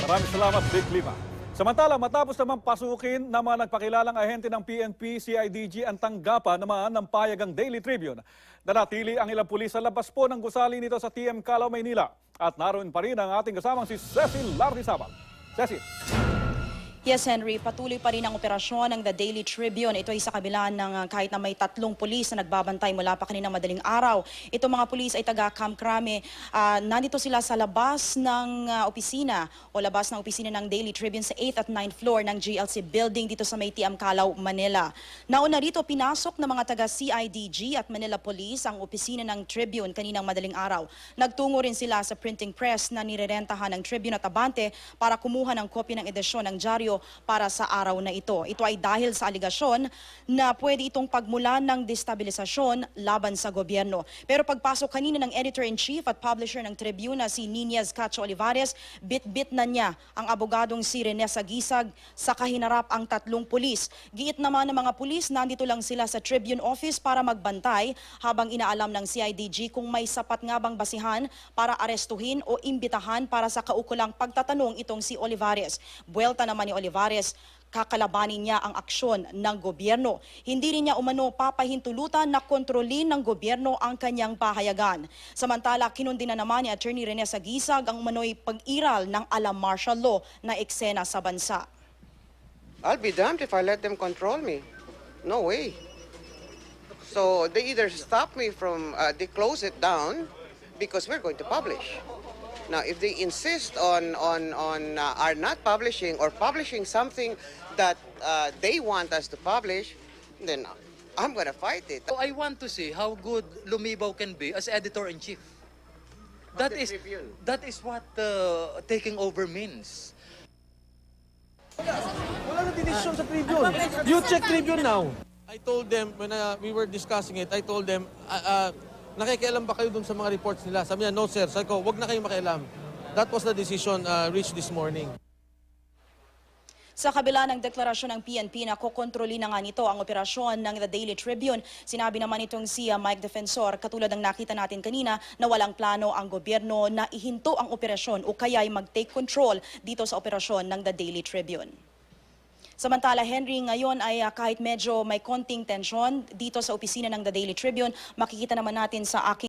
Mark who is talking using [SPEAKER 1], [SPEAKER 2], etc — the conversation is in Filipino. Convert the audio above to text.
[SPEAKER 1] Maraming salamat, Vic Lima. Samantala, matapos naman pasukin ng mga nagpakilalang ahente ng PNP, CIDG ang tanggapan naman ng payagang Daily Tribune. Nanatili ang ilang pulis sa labas po ng gusali nito sa TM Calao, Maynila. At naroon pa rin ang ating kasamang si Cecil Lardizaban. Cecil.
[SPEAKER 2] Yes, Henry, patuloy pa rin ang operasyon ng The Daily Tribune. Ito ay sa kabila ng kahit na may 3 pulis na nagbabantay mula pa kaninang madaling araw. Ito mga pulis ay taga Camp Crame. Nandito sila sa labas ng opisina o labas ng opisina ng Daily Tribune sa 8th at 9th floor ng GLC building dito sa may TM Calao, Manila. Nauna rito, pinasok ng mga taga CIDG at Manila Police ang opisina ng Tribune kaninang madaling araw. Nagtungo rin sila sa printing press na nirerentahan ng Tribune at Abante para kumuha ng kopya ng edisyon ng dyaryo para sa araw na ito. Ito ay dahil sa aligasyon na pwede itong pagmulan ng destabilisasyon laban sa gobyerno. Pero pagpasok kanina ng editor-in-chief at publisher ng Tribune na si Niniez Cacho Olivares, bit-bit na niya ang abogadong si Rene Sagisag sa kahinarap ang 3 pulis. Giit naman ng mga pulis, nandito lang sila sa Tribune office para magbantay habang inaalam ng CIDG kung may sapat nga bang basihan para arestuhin o imbitahan para sa kaukulang pagtatanong itong si Olivares. Buwelta naman ni Olivares, kakalabanin niya ang aksyon ng gobyerno. Hindi rin niya umano papahintulutan na kontrolin ng gobyerno ang kanyang pahayagan. Samantala, kinundina naman ni Attorney Rene Sagisag ang umano'y pag-iral ng alam martial law na eksena sa bansa.
[SPEAKER 3] I'll be damned if I let them control me. No way. So they either stop me from, they close it down because we're going to publish. Now, if they insist on are not publishing or publishing something that they want us to publish, then I'm going to fight it.
[SPEAKER 4] So I want to see how good Lumibaw can be as editor-in-chief. That is what taking over means.
[SPEAKER 5] Wala na decision sa Tribune. You check Tribune now. I told them, when we were discussing it, I told them, nakikialam ba kayo dun sa mga reports nila? Sabi niya, no sir. Sabi ko, wag na kayong makialam. That was the decision reached this morning.
[SPEAKER 2] Sa kabila ng deklarasyon ng PNP na kokontrolin na nga nito ang operasyon ng The Daily Tribune, sinabi naman itong si Mike Defensor, katulad ng nakita natin kanina, na walang plano ang gobyerno na ihinto ang operasyon o kaya'y mag-take control dito sa operasyon ng The Daily Tribune. Samantala, Henry, ngayon ay kahit medyo may konting tensyon dito sa opisina ng The Daily Tribune, makikita naman natin sa aking